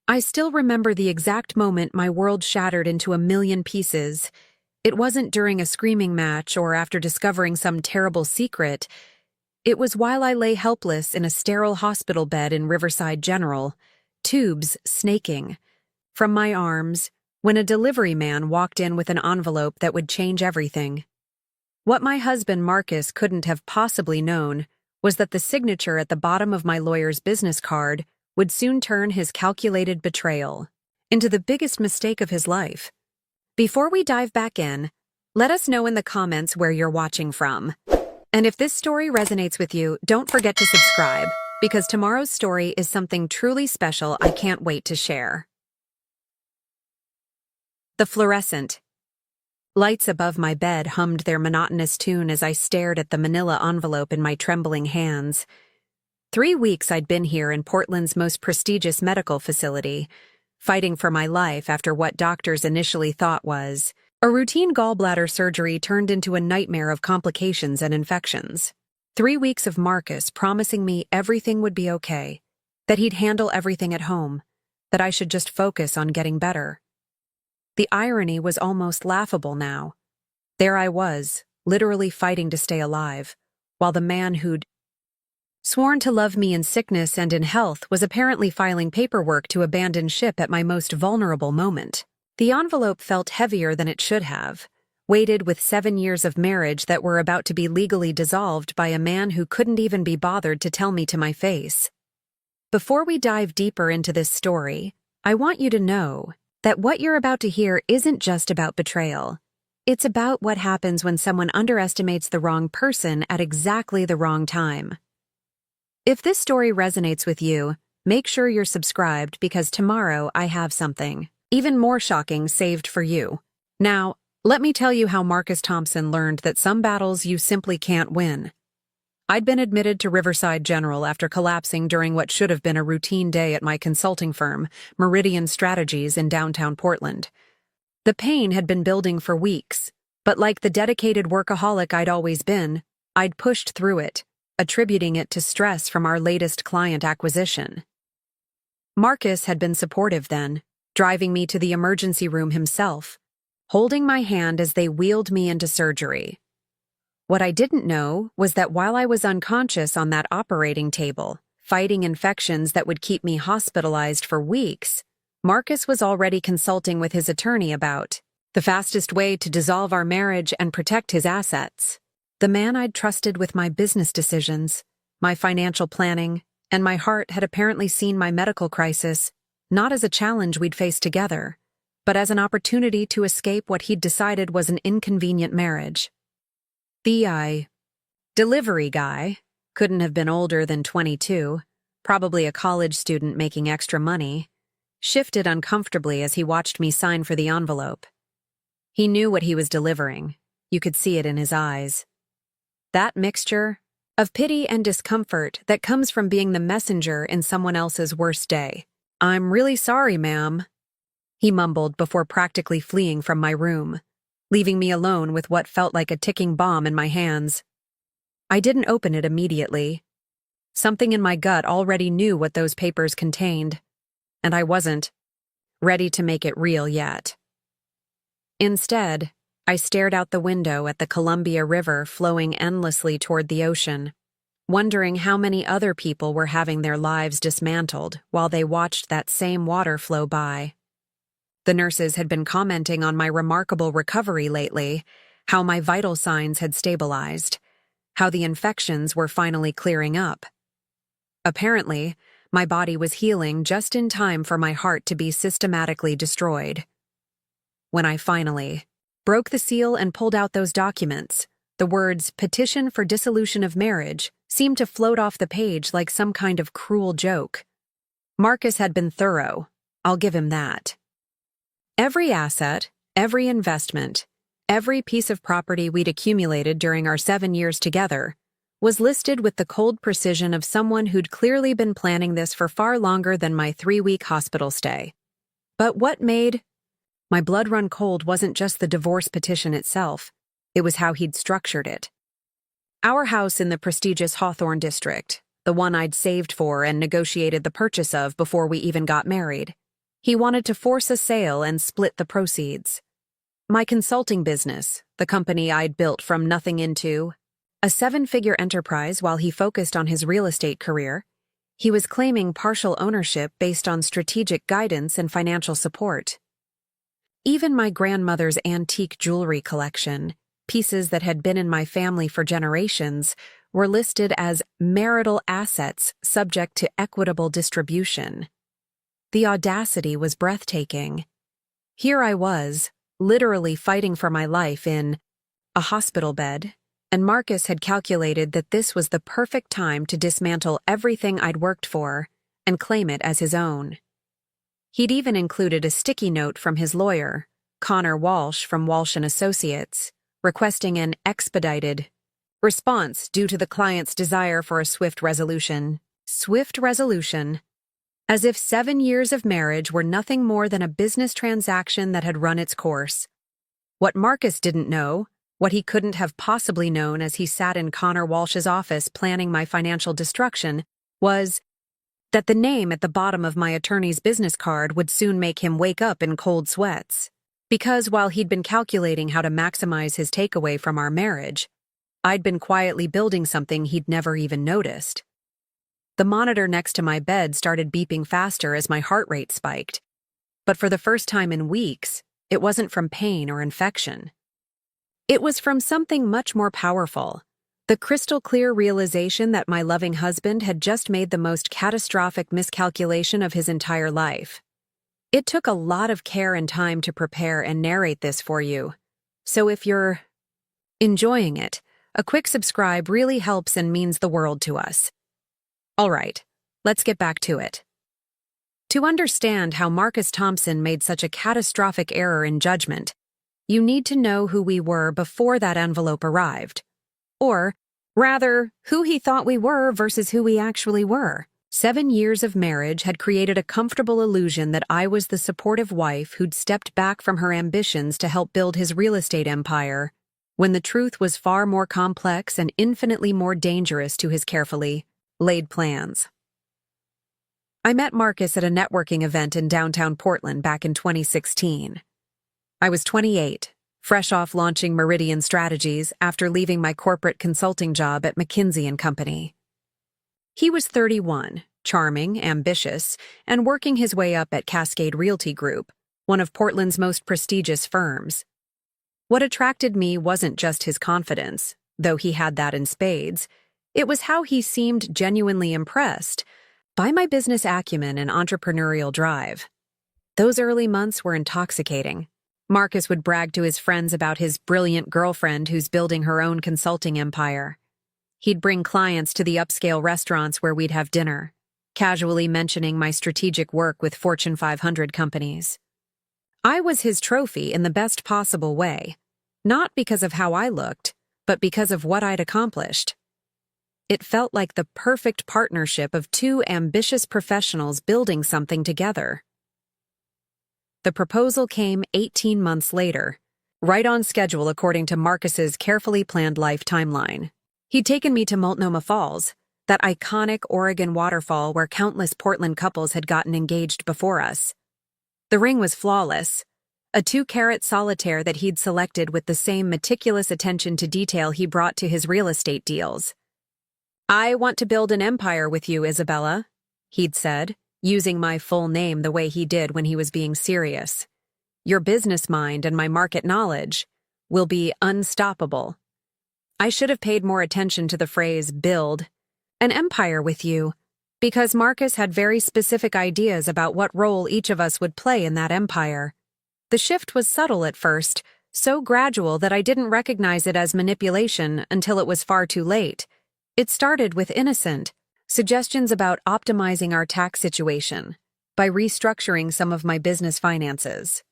I still remember the exact moment my world shattered into a million pieces. It wasn't during a screaming match or after discovering some terrible secret. It was while I lay helpless in a sterile hospital bed in Riverside General, tubes snaking from my arms, when a delivery man walked in with an envelope that would change everything. What my husband Marcus couldn't have possibly known was that the signature at the bottom of my lawyer's business card would soon turn his calculated betrayal into the biggest mistake of his life. Before we dive back in, let us know in the comments where you're watching from. And if this story resonates with you, don't forget to subscribe, because tomorrow's story is something truly special I can't wait to share. The fluorescent. Lights above my bed hummed their monotonous tune as I stared at the manila envelope in my trembling hands. 3 weeks I'd been here in Portland's most prestigious medical facility, fighting for my life after what doctors initially thought was a routine gallbladder surgery turned into a nightmare of complications and infections. 3 weeks of Marcus promising me everything would be okay, that he'd handle everything at home, that I should just focus on getting better. The irony was almost laughable now. There I was, literally fighting to stay alive, while the man who'd sworn to love me in sickness and in health was apparently filing paperwork to abandon ship at my most vulnerable moment. The envelope felt heavier than it should have, weighted with 7 years of marriage that were about to be legally dissolved by a man who couldn't even be bothered to tell me to my face. Before we dive deeper into this story, I want you to know that what you're about to hear isn't just about betrayal. It's about what happens when someone underestimates the wrong person at exactly the wrong time. If this story resonates with you, make sure you're subscribed, because tomorrow I have something even more shocking saved for you. Now, let me tell you how Marcus Thompson learned that some battles you simply can't win. I'd been admitted to Riverside General after collapsing during what should have been a routine day at my consulting firm, Meridian Strategies, in downtown Portland. The pain had been building for weeks, but like the dedicated workaholic I'd always been, I'd pushed through it, attributing it to stress from our latest client acquisition. Marcus had been supportive then, driving me to the emergency room himself, holding my hand as they wheeled me into surgery. What I didn't know was that while I was unconscious on that operating table, fighting infections that would keep me hospitalized for weeks, Marcus was already consulting with his attorney about the fastest way to dissolve our marriage and protect his assets. The man I'd trusted with my business decisions, my financial planning, and my heart had apparently seen my medical crisis not as a challenge we'd face together, but as an opportunity to escape what he'd decided was an inconvenient marriage. The delivery guy couldn't have been older than 22, probably a college student making extra money, shifted uncomfortably as he watched me sign for the envelope. He knew what he was delivering. You could see it in his eyes. That mixture of pity and discomfort that comes from being the messenger in someone else's worst day. "I'm really sorry, ma'am," he mumbled before practically fleeing from my room, leaving me alone with what felt like a ticking bomb in my hands. I didn't open it immediately. Something in my gut already knew what those papers contained, and I wasn't ready to make it real yet. Instead, I stared out the window at the Columbia River flowing endlessly toward the ocean, wondering how many other people were having their lives dismantled while they watched that same water flow by. The nurses had been commenting on my remarkable recovery lately, how my vital signs had stabilized, how the infections were finally clearing up. Apparently, my body was healing just in time for my heart to be systematically destroyed. When I finally broke the seal and pulled out those documents, the words "petition for dissolution of marriage" seemed to float off the page like some kind of cruel joke. Marcus had been thorough, I'll give him that. Every asset, every investment, every piece of property we'd accumulated during our 7 years together was listed with the cold precision of someone who'd clearly been planning this for far longer than my 3-week hospital stay. But what made my blood run cold wasn't just the divorce petition itself, it was how he'd structured it. Our house in the prestigious Hawthorne district, the one I'd saved for and negotiated the purchase of before we even got married, He wanted to force a sale and split the proceeds. My consulting business, the company I'd built from nothing into, a 7-figure enterprise while he focused on his real estate career, he was claiming partial ownership based on strategic guidance and financial support. Even my grandmother's antique jewelry collection, pieces that had been in my family for generations, were listed as marital assets subject to equitable distribution. The audacity was breathtaking. Here I was, literally fighting for my life in a hospital bed, and Marcus had calculated that this was the perfect time to dismantle everything I'd worked for and claim it as his own. He'd even included a sticky note from his lawyer, Connor Walsh from Walsh & Associates, requesting an expedited response due to the client's desire for a swift resolution. Swift resolution. As if 7 years of marriage were nothing more than a business transaction that had run its course. What Marcus didn't know, what he couldn't have possibly known as he sat in Connor Walsh's office planning my financial destruction, was that the name at the bottom of my attorney's business card would soon make him wake up in cold sweats. Because while he'd been calculating how to maximize his takeaway from our marriage, I'd been quietly building something he'd never even noticed. The monitor next to my bed started beeping faster as my heart rate spiked. But for the first time in weeks, it wasn't from pain or infection. It was from something much more powerful. The crystal-clear realization that my loving husband had just made the most catastrophic miscalculation of his entire life. It took a lot of care and time to prepare and narrate this for you. So if you're enjoying it, a quick subscribe really helps and means the world to us. All right, let's get back to it. To understand how Marcus Thompson made such a catastrophic error in judgment, you need to know who we were before that envelope arrived. Or, rather, who he thought we were versus who we actually were. 7 years of marriage had created a comfortable illusion that I was the supportive wife who'd stepped back from her ambitions to help build his real estate empire, when the truth was far more complex and infinitely more dangerous to his carefully laid plans. I met Marcus at a networking event in downtown Portland back in 2016. I was 28, fresh off launching Meridian Strategies after leaving my corporate consulting job at McKinsey & Company. He was 31, charming, ambitious, and working his way up at Cascade Realty Group, one of Portland's most prestigious firms. What attracted me wasn't just his confidence, though he had that in spades. It was how he seemed genuinely impressed by my business acumen and entrepreneurial drive. Those early months were intoxicating. Marcus would brag to his friends about his brilliant girlfriend who's building her own consulting empire. He'd bring clients to the upscale restaurants where we'd have dinner, casually mentioning my strategic work with Fortune 500 companies. I was his trophy in the best possible way, not because of how I looked, but because of what I'd accomplished. It felt like the perfect partnership of two ambitious professionals building something together. The proposal came 18 months later, right on schedule according to Marcus's carefully planned life timeline. He'd taken me to Multnomah Falls, that iconic Oregon waterfall where countless Portland couples had gotten engaged before us. The ring was flawless, a 2-carat solitaire that he'd selected with the same meticulous attention to detail he brought to his real estate deals. "I want to build an empire with you, Isabella," he'd said, using my full name the way he did when he was being serious. "Your business mind and my market knowledge will be unstoppable." I should have paid more attention to the phrase build an empire with you, because Marcus had very specific ideas about what role each of us would play in that empire. The shift was subtle at first, so gradual that I didn't recognize it as manipulation until it was far too late. It started with innocent suggestions about optimizing our tax situation by restructuring some of my business finances.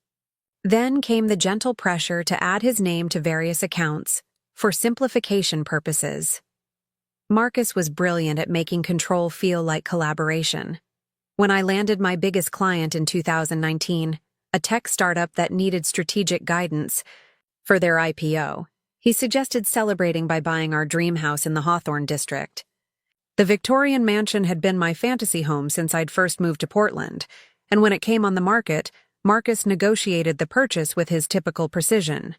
Then came the gentle pressure to add his name to various accounts for simplification purposes. Marcus was brilliant at making control feel like collaboration. When I landed my biggest client in 2019, a tech startup that needed strategic guidance for their IPO, he suggested celebrating by buying our dream house in the Hawthorne district. The Victorian mansion had been my fantasy home since I'd first moved to Portland, and when it came on the market, Marcus negotiated the purchase with his typical precision.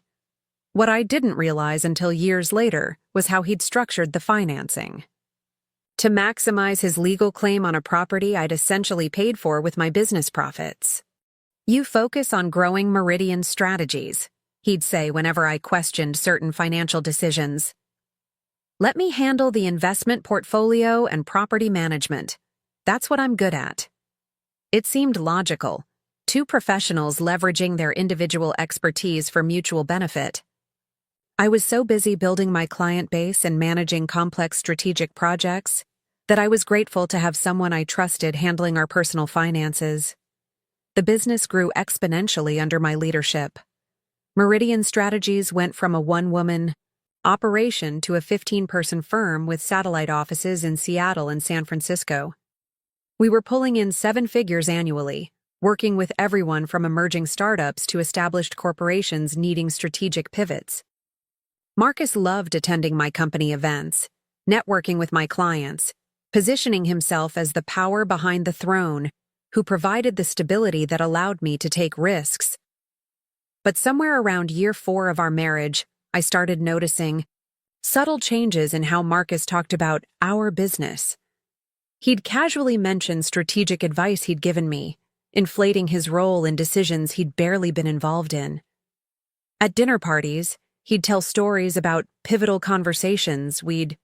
What I didn't realize until years later was how he'd structured the financing. To maximize his legal claim on a property I'd essentially paid for with my business profits. "You focus on growing Meridian strategies," he'd say whenever I questioned certain financial decisions. "Let me handle the investment portfolio and property management. That's what I'm good at." It seemed logical, two professionals leveraging their individual expertise for mutual benefit. I was so busy building my client base and managing complex strategic projects that I was grateful to have someone I trusted handling our personal finances. The business grew exponentially under my leadership. Meridian Strategies went from a one-woman operation to a 15-person firm with satellite offices in Seattle and San Francisco. We were pulling in 7 figures annually, working with everyone from emerging startups to established corporations needing strategic pivots. Marcus loved attending my company events, networking with my clients, positioning himself as the power behind the throne, who provided the stability that allowed me to take risks. But somewhere around year 4 of our marriage, I started noticing subtle changes in how Marcus talked about our business. He'd casually mention strategic advice he'd given me, inflating his role in decisions he'd barely been involved in. At dinner parties, he'd tell stories about pivotal conversations we'd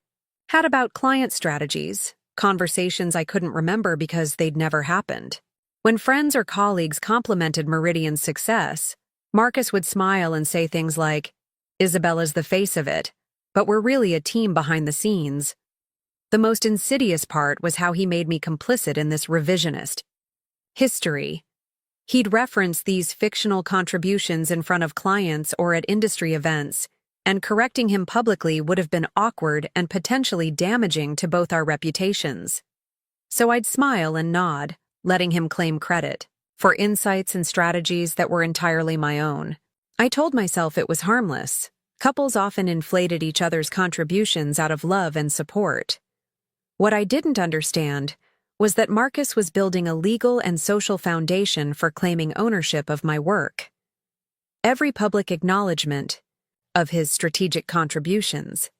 had about client strategies, conversations I couldn't remember because they'd never happened. When friends or colleagues complimented Meridian's success, Marcus would smile and say things like, "Isabella's the face of it, but we're really a team behind the scenes." The most insidious part was how he made me complicit in this revisionist history. He'd reference these fictional contributions in front of clients or at industry events, and correcting him publicly would have been awkward and potentially damaging to both our reputations. So I'd smile and nod, letting him claim credit for insights and strategies that were entirely my own. I told myself it was harmless. Couples often inflated each other's contributions out of love and support. What I didn't understand was that Marcus was building a legal and social foundation for claiming ownership of my work. Every public acknowledgement of his strategic contributions,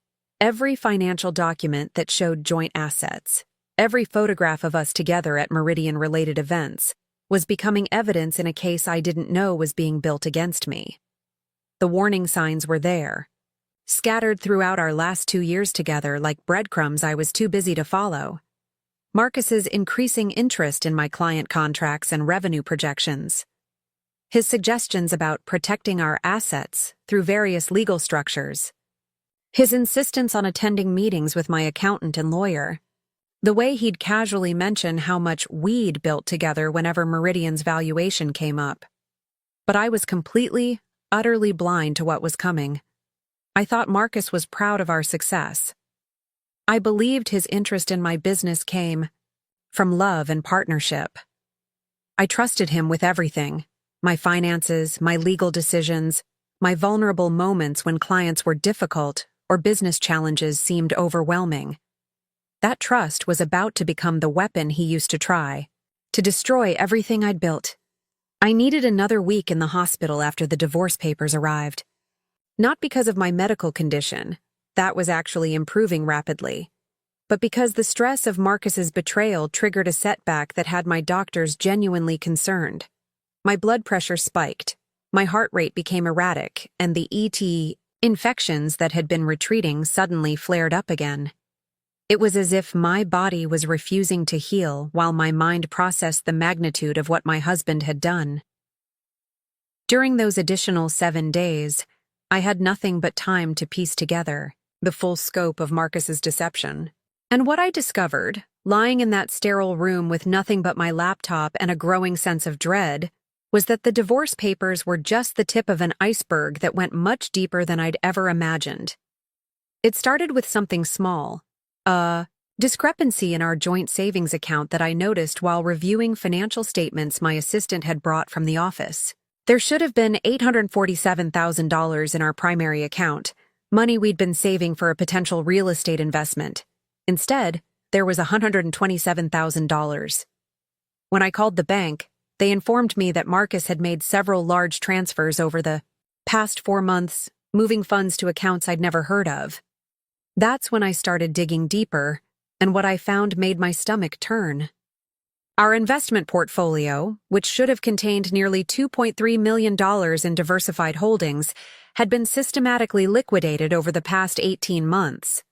every financial document that showed joint assets, every photograph of us together at Meridian-related events was becoming evidence in a case I didn't know was being built against me. The warning signs were there, scattered throughout our last 2 years together like breadcrumbs I was too busy to follow. Marcus's increasing interest in my client contracts and revenue projections. His suggestions about protecting our assets through various legal structures. His insistence on attending meetings with my accountant and lawyer. The way he'd casually mention how much we'd built together whenever Meridian's valuation came up. But I was completely, utterly blind to what was coming. I thought Marcus was proud of our success. I believed his interest in my business came from love and partnership. I trusted him with everything, my finances, my legal decisions, my vulnerable moments when clients were difficult or business challenges seemed overwhelming. That trust was about to become the weapon he used to try, to destroy everything I'd built. I needed another week in the hospital after the divorce papers arrived. Not because of my medical condition, that was actually improving rapidly, but because the stress of Marcus's betrayal triggered a setback that had my doctors genuinely concerned. My blood pressure spiked, my heart rate became erratic, and the ET infections that had been retreating suddenly flared up again. It was as if my body was refusing to heal while my mind processed the magnitude of what my husband had done. During those additional 7 days, I had nothing but time to piece together the full scope of Marcus's deception. And what I discovered, lying in that sterile room with nothing but my laptop and a growing sense of dread, was that the divorce papers were just the tip of an iceberg that went much deeper than I'd ever imagined. It started with something small, a discrepancy in our joint savings account that I noticed while reviewing financial statements my assistant had brought from the office. There should have been $847,000 in our primary account, money we'd been saving for a potential real estate investment. Instead, there was $127,000. When I called the bank, They informed me that Marcus had made several large transfers over the past 4 months, moving funds to accounts I'd never heard of. That's when I started digging deeper, and what I found made my stomach turn. Our investment portfolio, which should have contained nearly $2.3 million in diversified holdings, had been systematically liquidated over the past 18 months.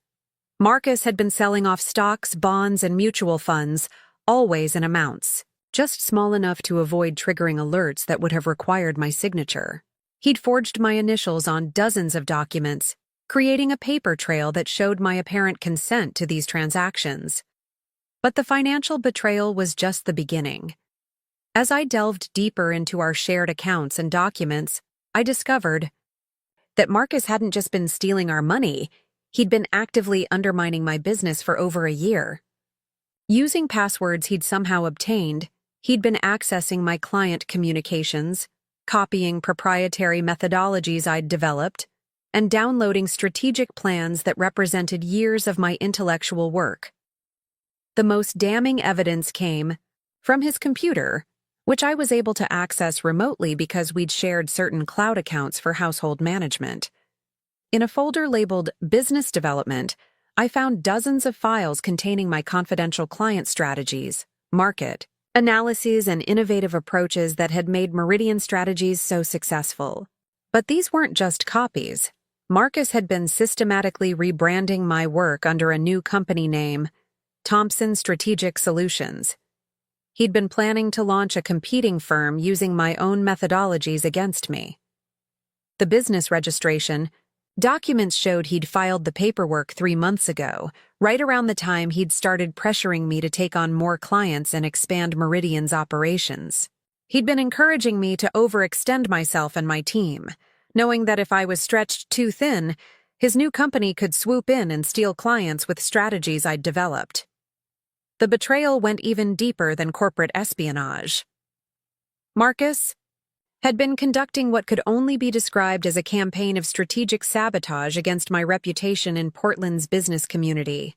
Marcus had been selling off stocks, bonds, and mutual funds, always in amounts, just small enough to avoid triggering alerts that would have required my signature. He'd forged my initials on dozens of documents, creating a paper trail that showed my apparent consent to these transactions. But the financial betrayal was just the beginning. As I delved deeper into our shared accounts and documents, I discovered that Marcus hadn't just been stealing our money, he'd been actively undermining my business for over a year. Using passwords he'd somehow obtained, he'd been accessing my client communications, copying proprietary methodologies I'd developed, and downloading strategic plans that represented years of my intellectual work. The most damning evidence came from his computer, which I was able to access remotely because we'd shared certain cloud accounts for household management. In a folder labeled Business Development, I found dozens of files containing my confidential client strategies, market analyses, and innovative approaches that had made Meridian Strategies so successful. But these weren't just copies. Marcus had been systematically rebranding my work under a new company name, Thompson Strategic Solutions. He'd been planning to launch a competing firm using my own methodologies against me. The business registration documents showed he'd filed the paperwork 3 months ago, right around the time he'd started pressuring me to take on more clients and expand Meridian's operations. He'd been encouraging me to overextend myself and my team, knowing that if I was stretched too thin, his new company could swoop in and steal clients with strategies I'd developed. The betrayal went even deeper than corporate espionage. Marcus had been conducting what could only be described as a campaign of strategic sabotage against my reputation in Portland's business community.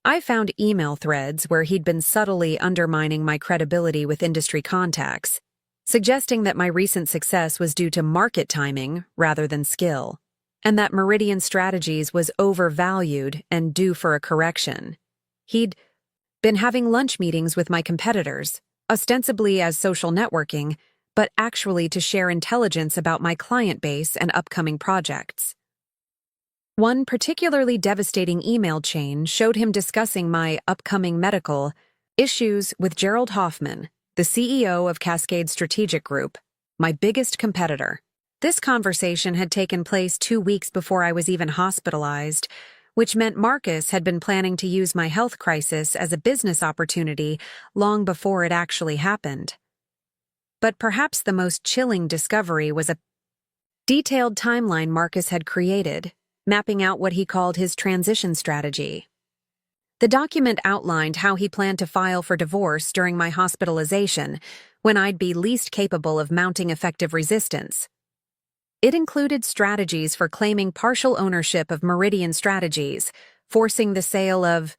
I found email threads where he'd been subtly undermining my credibility with industry contacts, suggesting that my recent success was due to market timing rather than skill, and that Meridian Strategies was overvalued and due for a correction. He'd been having lunch meetings with my competitors, ostensibly as social networking, but actually to share intelligence about my client base and upcoming projects. One particularly devastating email chain showed him discussing my upcoming medical issues with Gerald Hoffman, the CEO of Cascade Strategic Group, my biggest competitor. This conversation had taken place 2 weeks before I was even hospitalized, which meant Marcus had been planning to use my health crisis as a business opportunity long before it actually happened. But perhaps the most chilling discovery was a detailed timeline Marcus had created, mapping out what he called his transition strategy. The document outlined how he planned to file for divorce during my hospitalization, when I'd be least capable of mounting effective resistance. It included strategies for claiming partial ownership of Meridian Strategies, forcing the sale of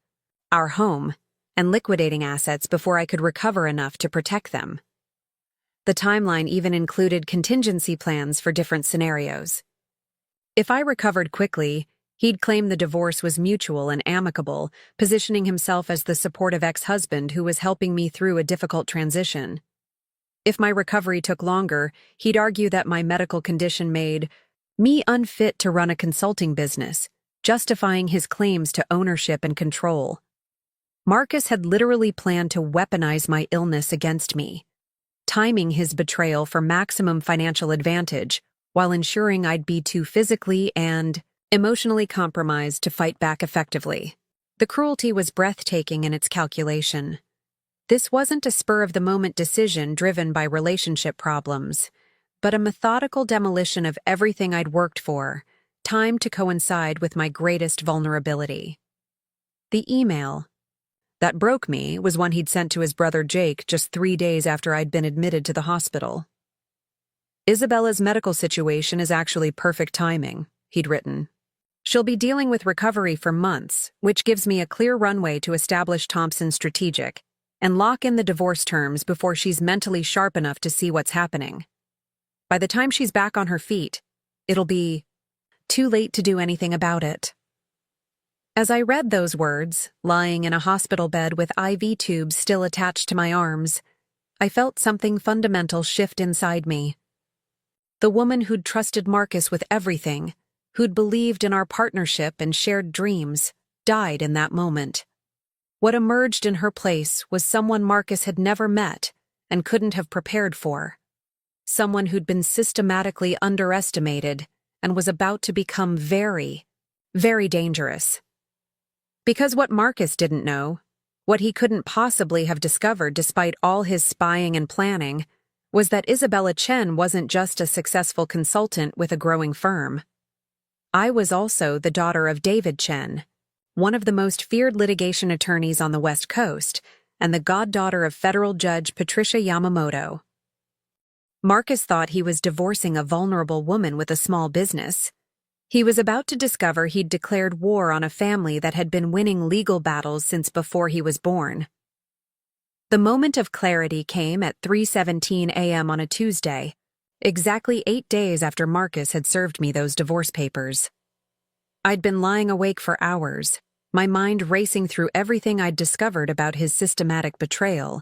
our home, and liquidating assets before I could recover enough to protect them. The timeline even included contingency plans for different scenarios. If I recovered quickly, he'd claim the divorce was mutual and amicable, positioning himself as the supportive ex-husband who was helping me through a difficult transition. If my recovery took longer, he'd argue that my medical condition made me unfit to run a consulting business, justifying his claims to ownership and control. Marcus had literally planned to weaponize my illness against me, timing his betrayal for maximum financial advantage while ensuring I'd be too physically and emotionally compromised to fight back effectively. The cruelty was breathtaking in its calculation. This wasn't a spur-of-the-moment decision driven by relationship problems, but a methodical demolition of everything I'd worked for, timed to coincide with my greatest vulnerability. The email that broke me was one he'd sent to his brother Jake just 3 days after I'd been admitted to the hospital. "Isabella's medical situation is actually perfect timing," he'd written. "She'll be dealing with recovery for months, which gives me a clear runway to establish Thompson Strategic and lock in the divorce terms before she's mentally sharp enough to see what's happening. By the time she's back on her feet, it'll be too late to do anything about it. As I read those words, lying in a hospital bed with IV tubes still attached to my arms, I felt something fundamental shift inside me. The woman who'd trusted Marcus with everything, who'd believed in our partnership and shared dreams, died in that moment. What emerged in her place was someone Marcus had never met and couldn't have prepared for. Someone who'd been systematically underestimated and was about to become very, very dangerous. Because what Marcus didn't know, what he couldn't possibly have discovered despite all his spying and planning, was that Isabella Chen wasn't just a successful consultant with a growing firm. I was also the daughter of David Chen, one of the most feared litigation attorneys on the West Coast, and the goddaughter of federal judge Patricia Yamamoto. Marcus thought he was divorcing a vulnerable woman with a small business. He was about to discover he'd declared war on a family that had been winning legal battles since before he was born. The moment of clarity came at 3:17 a.m. on a Tuesday, exactly 8 days after Marcus had served me those divorce papers. I'd been lying awake for hours, my mind racing through everything I'd discovered about his systematic betrayal,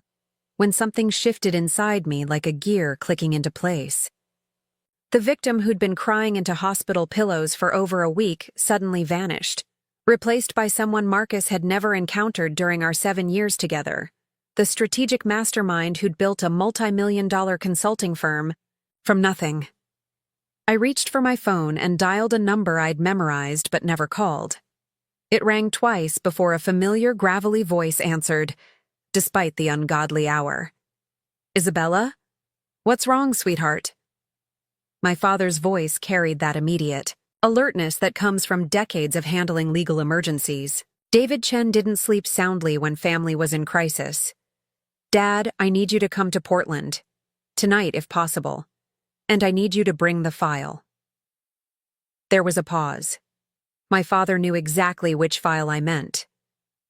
when something shifted inside me like a gear clicking into place. The victim who'd been crying into hospital pillows for over a week suddenly vanished, replaced by someone Marcus had never encountered during our 7 years together, the strategic mastermind who'd built a multi-million-dollar consulting firm from nothing. I reached for my phone and dialed a number I'd memorized but never called. It rang twice before a familiar gravelly voice answered, despite the ungodly hour. "Isabella? What's wrong, sweetheart?" My father's voice carried that immediate alertness that comes from decades of handling legal emergencies. David Chen didn't sleep soundly when family was in crisis. "Dad, I need you to come to Portland. Tonight, if possible. And I need you to bring the file." There was a pause. My father knew exactly which file I meant.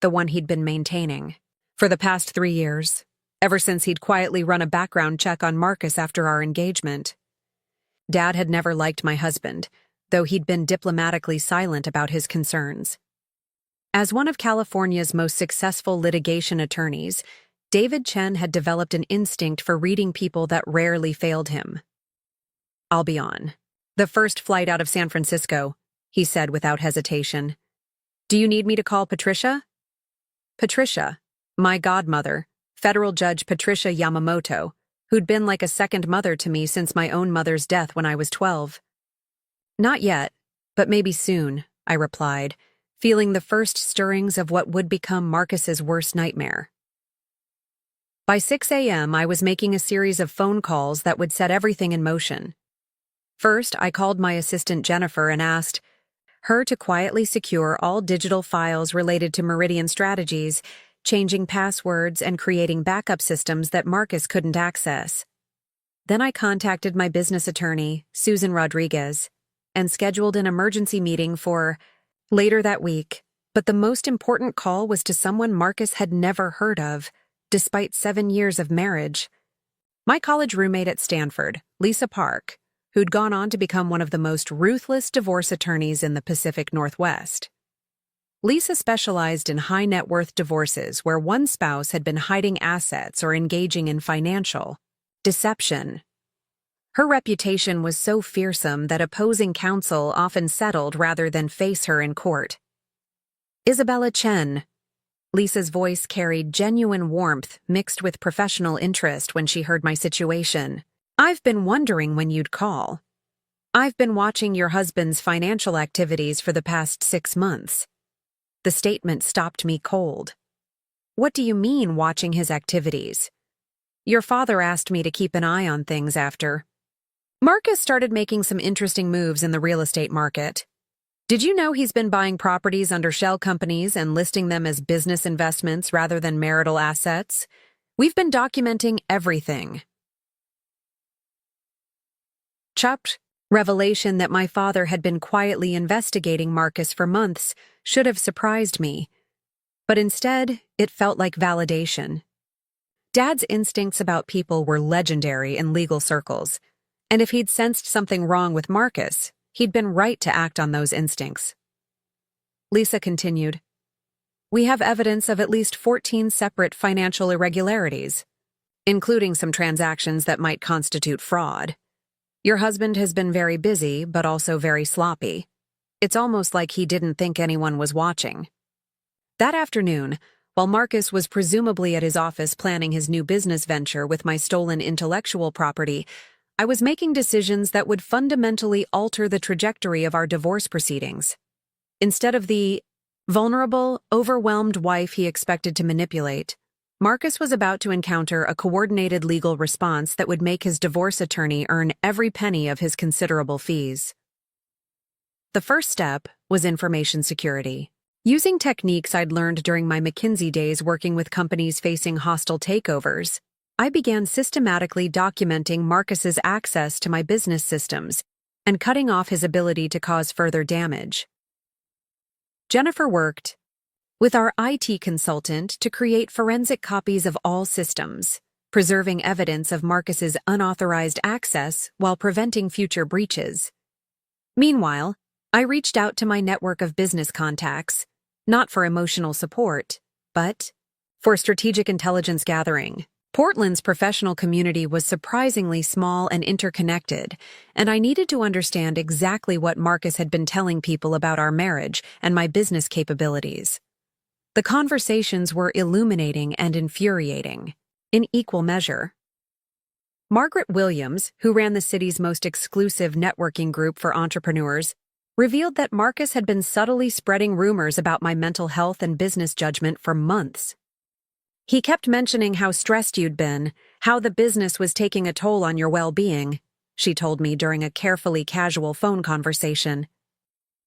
The one he'd been maintaining. For the past 3 years. Ever since he'd quietly run a background check on Marcus after our engagement. Dad had never liked my husband, though he'd been diplomatically silent about his concerns. As one of California's most successful litigation attorneys, David Chen had developed an instinct for reading people that rarely failed him. "I'll be on the first flight out of San Francisco," he said without hesitation. "Do you need me to call Patricia?" Patricia, my godmother, federal judge Patricia Yamamoto, who'd been like a second mother to me since my own mother's death when I was 12. "Not yet, but maybe soon," I replied, feeling the first stirrings of what would become Marcus's worst nightmare. By 6 a.m., I was making a series of phone calls that would set everything in motion. First, I called my assistant Jennifer and asked her to quietly secure all digital files related to Meridian Strategies, changing passwords and creating backup systems that Marcus couldn't access. Then I contacted my business attorney, Susan Rodriguez, and scheduled an emergency meeting for later that week. But the most important call was to someone Marcus had never heard of, despite 7 years of marriage. My college roommate at Stanford, Lisa Park, who'd gone on to become one of the most ruthless divorce attorneys in the Pacific Northwest. Lisa specialized in high-net-worth divorces where one spouse had been hiding assets or engaging in financial deception. Her reputation was so fearsome that opposing counsel often settled rather than face her in court. "Isabella Chen." Lisa's voice carried genuine warmth mixed with professional interest when she heard my situation. "I've been wondering when you'd call. I've been watching your husband's financial activities for the past 6 months. The statement stopped me cold. "What do you mean, watching his activities?" "Your father asked me to keep an eye on things after. Marcus started making some interesting moves in the real estate market. Did you know he's been buying properties under shell companies and listing them as business investments rather than marital assets? We've been documenting everything." Chopped. Revelation that my father had been quietly investigating Marcus for months should have surprised me. But instead, it felt like validation. Dad's instincts about people were legendary in legal circles, and if he'd sensed something wrong with Marcus, he'd been right to act on those instincts. Lisa continued, "We have evidence of at least 14 separate financial irregularities, including some transactions that might constitute fraud. Your husband has been very busy, but also very sloppy. It's almost like he didn't think anyone was watching." That afternoon, while Marcus was presumably at his office planning his new business venture with my stolen intellectual property, I was making decisions that would fundamentally alter the trajectory of our divorce proceedings. Instead of the vulnerable, overwhelmed wife he expected to manipulate, Marcus was about to encounter a coordinated legal response that would make his divorce attorney earn every penny of his considerable fees. The first step was information security. Using techniques I'd learned during my McKinsey days working with companies facing hostile takeovers, I began systematically documenting Marcus's access to my business systems and cutting off his ability to cause further damage. Jennifer worked with our IT consultant to create forensic copies of all systems, preserving evidence of Marcus's unauthorized access while preventing future breaches. Meanwhile, I reached out to my network of business contacts, not for emotional support, but for strategic intelligence gathering. Portland's professional community was surprisingly small and interconnected, and I needed to understand exactly what Marcus had been telling people about our marriage and my business capabilities. The conversations were illuminating and infuriating, in equal measure. Margaret Williams, who ran the city's most exclusive networking group for entrepreneurs, revealed that Marcus had been subtly spreading rumors about my mental health and business judgment for months. "He kept mentioning how stressed you'd been, how the business was taking a toll on your well-being," she told me during a carefully casual phone conversation.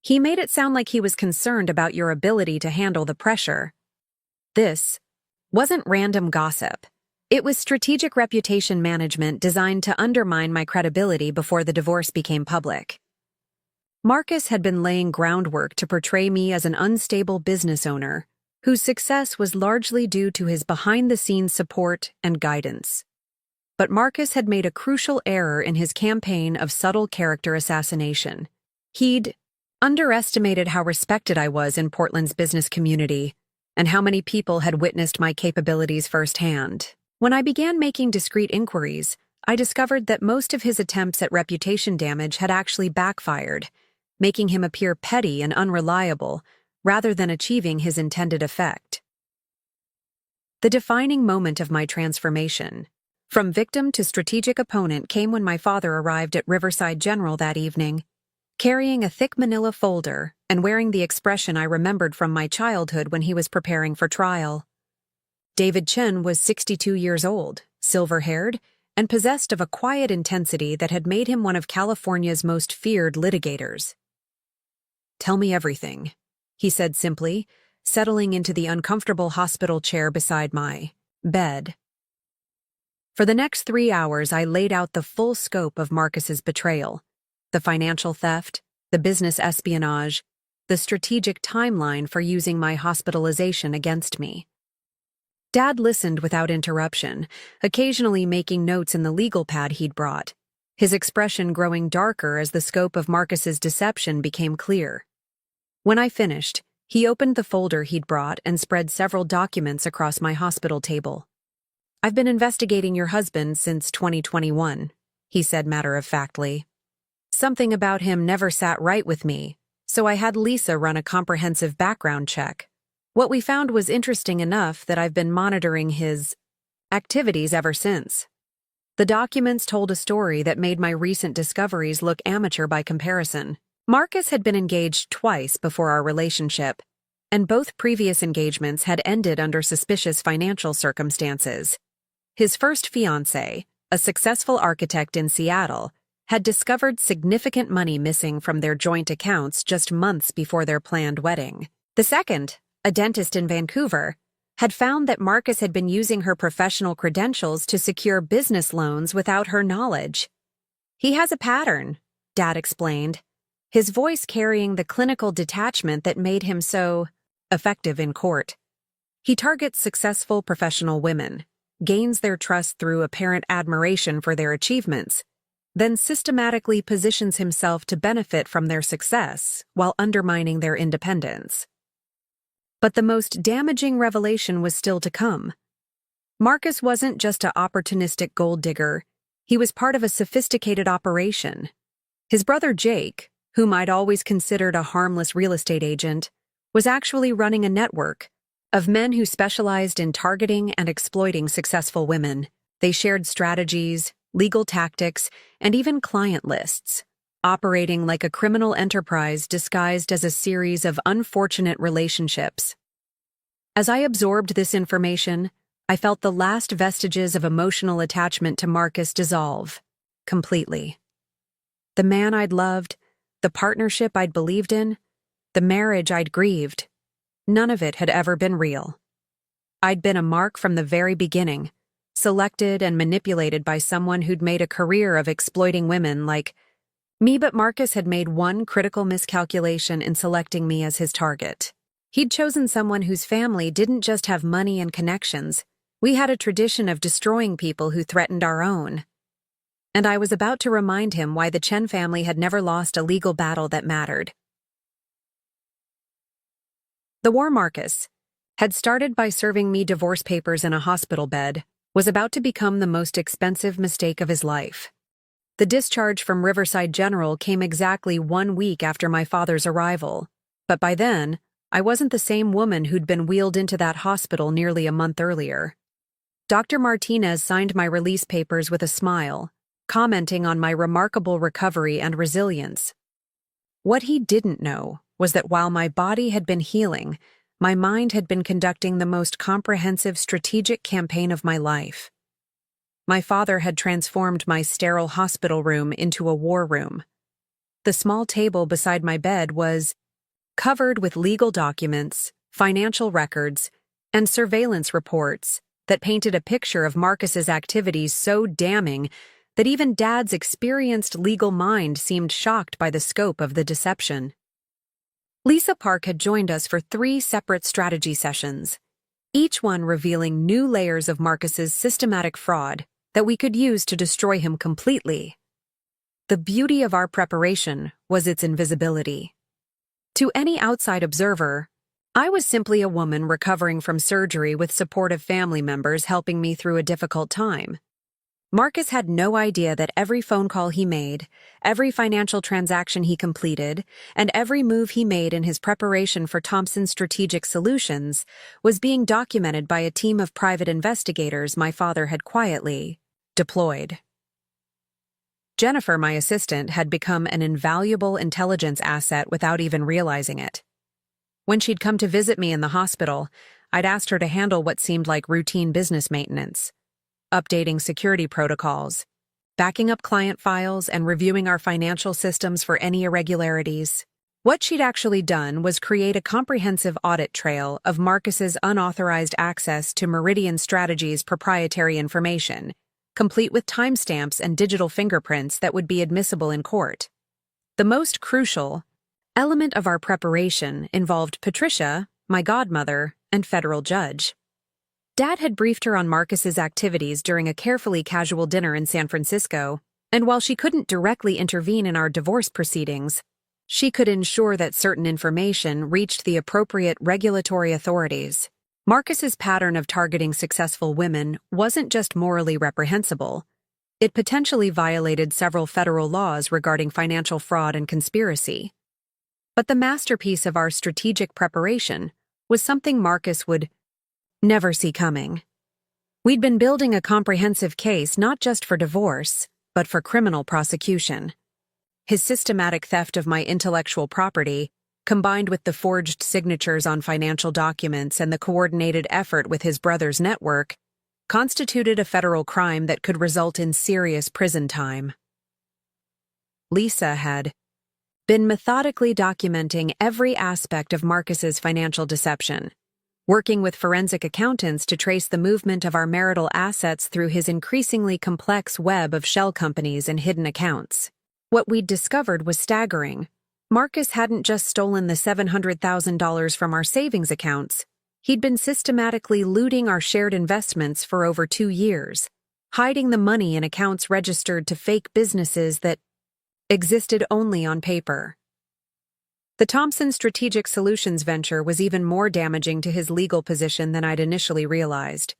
"He made it sound like he was concerned about your ability to handle the pressure." This wasn't random gossip. It was strategic reputation management designed to undermine my credibility before the divorce became public. Marcus had been laying groundwork to portray me as an unstable business owner, whose success was largely due to his behind-the-scenes support and guidance. But Marcus had made a crucial error in his campaign of subtle character assassination. He'd underestimated how respected I was in Portland's business community, and how many people had witnessed my capabilities firsthand. When I began making discreet inquiries, I discovered that most of his attempts at reputation damage had actually backfired, making him appear petty and unreliable, rather than achieving his intended effect. The defining moment of my transformation, from victim to strategic opponent, came when my father arrived at Riverside General that evening, carrying a thick manila folder and wearing the expression I remembered from my childhood when he was preparing for trial. David Chen was 62 years old, silver-haired, and possessed of a quiet intensity that had made him one of California's most feared litigators. "Tell me everything," he said simply, settling into the uncomfortable hospital chair beside my bed. For the next 3 hours, I laid out the full scope of Marcus's betrayal, the financial theft, the business espionage, the strategic timeline for using my hospitalization against me. Dad listened without interruption, occasionally making notes in the legal pad he'd brought, his expression growing darker as the scope of Marcus's deception became clear. When I finished, he opened the folder he'd brought and spread several documents across my hospital table. "I've been investigating your husband since 2021, he said matter-of-factly. "Something about him never sat right with me, so I had Lisa run a comprehensive background check. What we found was interesting enough that I've been monitoring his activities ever since." The documents told a story that made my recent discoveries look amateur by comparison. Marcus had been engaged twice before our relationship, and both previous engagements had ended under suspicious financial circumstances. His first fiancée, a successful architect in Seattle, had discovered significant money missing from their joint accounts just months before their planned wedding. The second, a dentist in Vancouver, had found that Marcus had been using her professional credentials to secure business loans without her knowledge. "He has a pattern," Dad explained, his voice carrying the clinical detachment that made him so effective in court. "He targets successful professional women, gains their trust through apparent admiration for their achievements, then systematically positions himself to benefit from their success while undermining their independence. But the most damaging revelation was still to come. Marcus wasn't just an opportunistic gold digger, he was part of a sophisticated operation. His brother Jake, whom I'd always considered a harmless real estate agent, was actually running a network of men who specialized in targeting and exploiting successful women. They shared strategies, legal tactics, and even client lists, operating like a criminal enterprise disguised as a series of unfortunate relationships. As I absorbed this information, I felt the last vestiges of emotional attachment to Marcus dissolve completely. The man I'd loved, the partnership I'd believed in, the marriage I'd grieved, none of it had ever been real. I'd been a mark from the very beginning, selected and manipulated by someone who'd made a career of exploiting women like me, but Marcus had made one critical miscalculation in selecting me as his target. He'd chosen someone whose family didn't just have money and connections. We had a tradition of destroying people who threatened our own. And I was about to remind him why the Chen family had never lost a legal battle that mattered. The war Marcus had started by serving me divorce papers in a hospital bed was about to become the most expensive mistake of his life. The discharge from Riverside General came exactly 1 week after my father's arrival, but by then, I wasn't the same woman who'd been wheeled into that hospital nearly a month earlier. Dr. Martinez signed my release papers with a smile, commenting on my remarkable recovery and resilience. What he didn't know was that while my body had been healing, my mind had been conducting the most comprehensive strategic campaign of my life. My father had transformed my sterile hospital room into a war room. The small table beside my bed was covered with legal documents, financial records, and surveillance reports that painted a picture of Marcus's activities so damning that even Dad's experienced legal mind seemed shocked by the scope of the deception. Lisa Park had joined us for 3 separate strategy sessions, each one revealing new layers of Marcus's systematic fraud that we could use to destroy him completely. The beauty of our preparation was its invisibility. To any outside observer, I was simply a woman recovering from surgery with supportive family members helping me through a difficult time. Marcus had no idea that every phone call he made, every financial transaction he completed, and every move he made in his preparation for Thompson's strategic solutions was being documented by a team of private investigators my father had quietly deployed. Jennifer, my assistant, had become an invaluable intelligence asset without even realizing it. When she'd come to visit me in the hospital, I'd asked her to handle what seemed like routine business maintenance, updating security protocols, backing up client files, and reviewing our financial systems for any irregularities. What she'd actually done was create a comprehensive audit trail of Marcus's unauthorized access to Meridian Strategies' proprietary information, complete with timestamps and digital fingerprints that would be admissible in court. The most crucial element of our preparation involved Patricia, my godmother, and federal judge. Dad had briefed her on Marcus's activities during a carefully casual dinner in San Francisco, and while she couldn't directly intervene in our divorce proceedings, she could ensure that certain information reached the appropriate regulatory authorities. Marcus's pattern of targeting successful women wasn't just morally reprehensible. It potentially violated several federal laws regarding financial fraud and conspiracy. But the masterpiece of our strategic preparation was something Marcus would never see coming. We'd been building a comprehensive case not just for divorce, but for criminal prosecution. His systematic theft of my intellectual property, combined with the forged signatures on financial documents and the coordinated effort with his brother's network, constituted a federal crime that could result in serious prison time. Lisa had been methodically documenting every aspect of Marcus's financial deception, working with forensic accountants to trace the movement of our marital assets through his increasingly complex web of shell companies and hidden accounts. What we'd discovered was staggering. Marcus hadn't just stolen the $700,000 from our savings accounts. He'd been systematically looting our shared investments for over 2 years, hiding the money in accounts registered to fake businesses that existed only on paper. The Thompson Strategic Solutions venture was even more damaging to his legal position than I'd initially realized.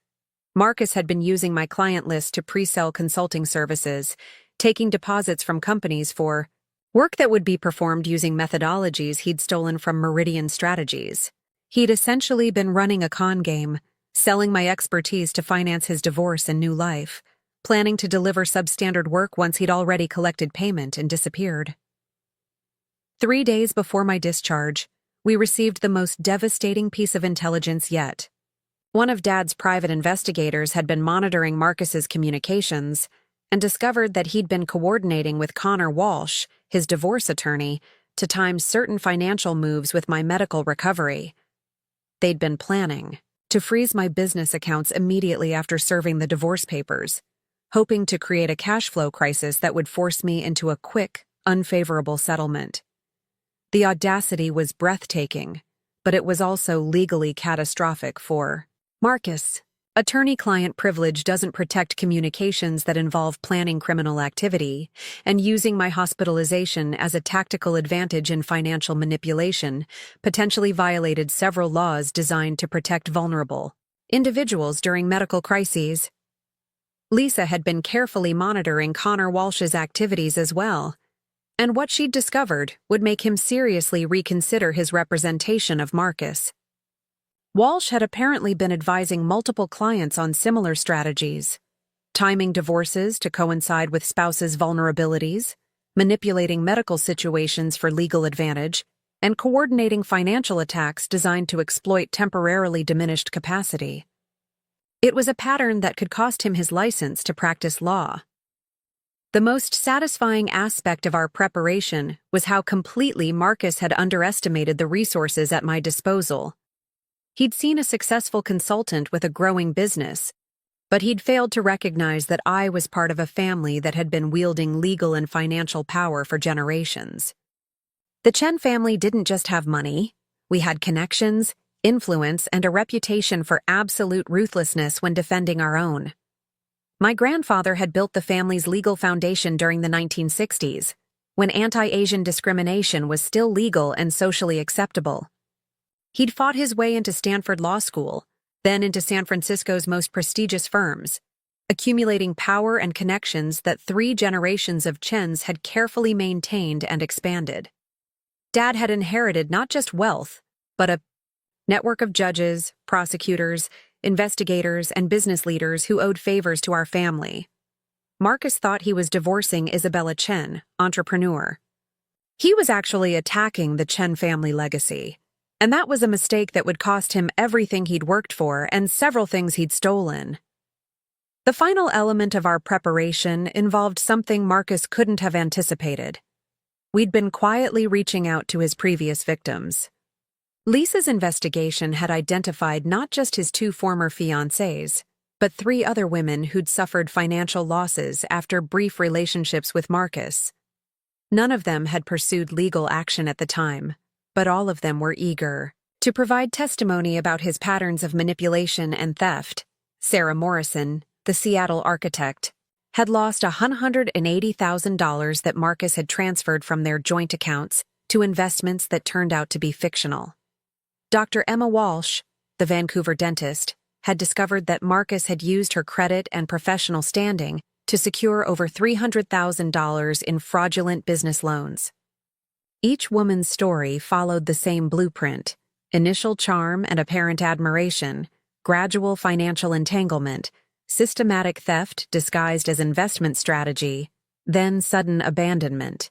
Marcus had been using my client list to pre-sell consulting services, taking deposits from companies for work that would be performed using methodologies he'd stolen from Meridian Strategies. He'd essentially been running a con game, selling my expertise to finance his divorce and new life, planning to deliver substandard work once he'd already collected payment and disappeared. 3 days before my discharge, we received the most devastating piece of intelligence yet. One of Dad's private investigators had been monitoring Marcus's communications and discovered that he'd been coordinating with Connor Walsh, his divorce attorney, to time certain financial moves with my medical recovery. They'd been planning to freeze my business accounts immediately after serving the divorce papers, hoping to create a cash flow crisis that would force me into a quick, unfavorable settlement. The audacity was breathtaking, but it was also legally catastrophic for Marcus. Attorney-client privilege doesn't protect communications that involve planning criminal activity, and using my hospitalization as a tactical advantage in financial manipulation potentially violated several laws designed to protect vulnerable individuals during medical crises. Lisa had been carefully monitoring Connor Walsh's activities as well, and what she'd discovered would make him seriously reconsider his representation of Marcus. Walsh had apparently been advising multiple clients on similar strategies, timing divorces to coincide with spouses' vulnerabilities, manipulating medical situations for legal advantage, and coordinating financial attacks designed to exploit temporarily diminished capacity. It was a pattern that could cost him his license to practice law. The most satisfying aspect of our preparation was how completely Marcus had underestimated the resources at my disposal. He'd seen a successful consultant with a growing business, but he'd failed to recognize that I was part of a family that had been wielding legal and financial power for generations. The Chen family didn't just have money. We had connections, influence, and a reputation for absolute ruthlessness when defending our own. My grandfather had built the family's legal foundation during the 1960s, when anti-Asian discrimination was still legal and socially acceptable. He'd fought his way into Stanford Law School, then into San Francisco's most prestigious firms, accumulating power and connections that 3 generations of Chens had carefully maintained and expanded. Dad had inherited not just wealth, but a network of judges, prosecutors, investigators, and business leaders who owed favors to our family. Marcus thought he was divorcing Isabella Chen, entrepreneur. He was actually attacking the Chen family legacy. And that was a mistake that would cost him everything he'd worked for and several things he'd stolen. The final element of our preparation involved something Marcus couldn't have anticipated. We'd been quietly reaching out to his previous victims. Lisa's investigation had identified not just his 2 former fiancées, but 3 other women who'd suffered financial losses after brief relationships with Marcus. None of them had pursued legal action at the time, but all of them were eager to provide testimony about his patterns of manipulation and theft. Sarah Morrison, the Seattle architect, had lost $180,000 that Marcus had transferred from their joint accounts to investments that turned out to be fictional. Dr. Emma Walsh, the Vancouver dentist, had discovered that Marcus had used her credit and professional standing to secure over $300,000 in fraudulent business loans. Each woman's story followed the same blueprint: initial charm and apparent admiration, gradual financial entanglement, systematic theft disguised as investment strategy, then sudden abandonment.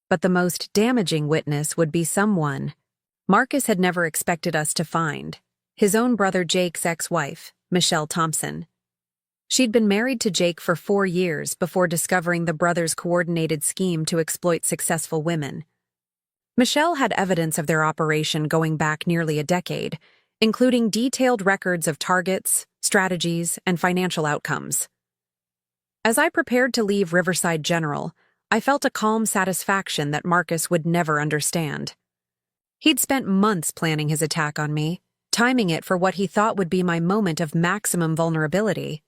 But the most damaging witness would be someone Marcus had never expected us to find: his own brother Jake's ex-wife, Michelle Thompson. She'd been married to Jake for 4 years before discovering the brothers' coordinated scheme to exploit successful women. Michelle had evidence of their operation going back nearly a decade, including detailed records of targets, strategies, and financial outcomes. As I prepared to leave Riverside General, I felt a calm satisfaction that Marcus would never understand. He'd spent months planning his attack on me, timing it for what he thought would be my moment of maximum vulnerability.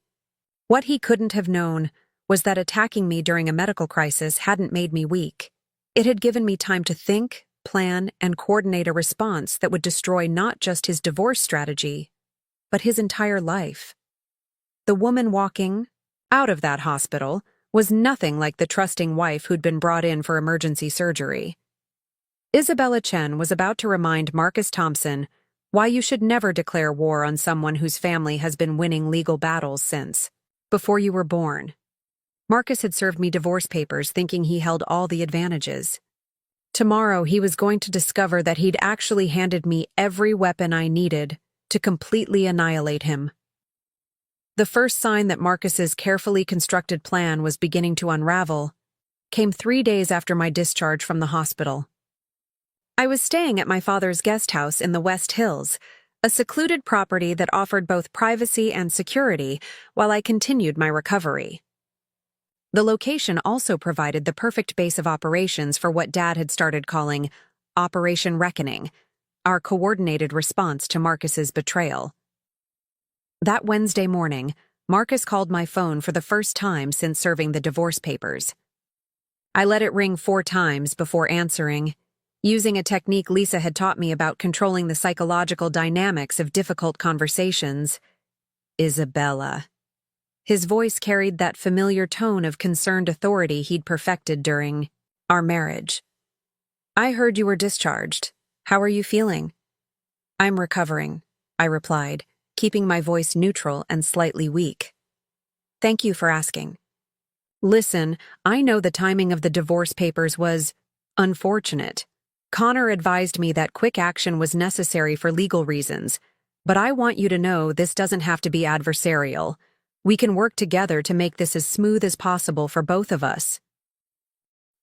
What he couldn't have known was that attacking me during a medical crisis hadn't made me weak. It had given me time to think, plan, and coordinate a response that would destroy not just his divorce strategy, but his entire life. The woman walking out of that hospital was nothing like the trusting wife who'd been brought in for emergency surgery. Isabella Chen was about to remind Marcus Thompson why you should never declare war on someone whose family has been winning legal battles since before you were born. Marcus had served me divorce papers thinking he held all the advantages. Tomorrow he was going to discover that he'd actually handed me every weapon I needed to completely annihilate him. The first sign that Marcus's carefully constructed plan was beginning to unravel came 3 days after my discharge from the hospital. I was staying at my father's guest house in the West Hills, a secluded property that offered both privacy and security while I continued my recovery. The location also provided the perfect base of operations for what Dad had started calling Operation Reckoning, our coordinated response to Marcus's betrayal. That Wednesday morning, Marcus called my phone for the first time since serving the divorce papers. I let it ring 4 times before answering, using a technique Lisa had taught me about controlling the psychological dynamics of difficult conversations. Isabella. His voice carried that familiar tone of concerned authority he'd perfected during our marriage. I heard you were discharged. How are you feeling? I'm recovering, I replied, keeping my voice neutral and slightly weak. Thank you for asking. Listen, I know the timing of the divorce papers was unfortunate. Connor advised me that quick action was necessary for legal reasons, but I want you to know this doesn't have to be adversarial. We can work together to make this as smooth as possible for both of us.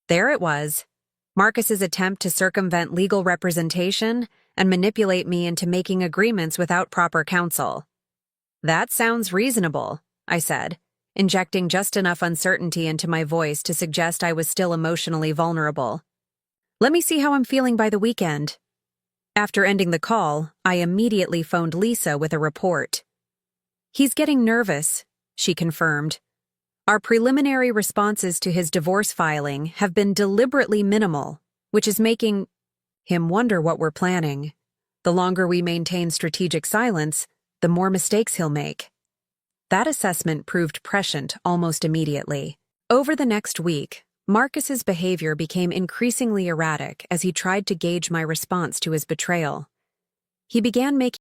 There it was, Marcus's attempt to circumvent legal representation and manipulate me into making agreements without proper counsel. That sounds reasonable, I said, injecting just enough uncertainty into my voice to suggest I was still emotionally vulnerable. Let me see how I'm feeling by the weekend. After ending the call, I immediately phoned Lisa with a report. He's getting nervous, she confirmed. Our preliminary responses to his divorce filing have been deliberately minimal, which is making him wonder what we're planning. The longer we maintain strategic silence, the more mistakes he'll make. That assessment proved prescient almost immediately. Over the next week, Marcus's behavior became increasingly erratic as he tried to gauge my response to his betrayal. He began making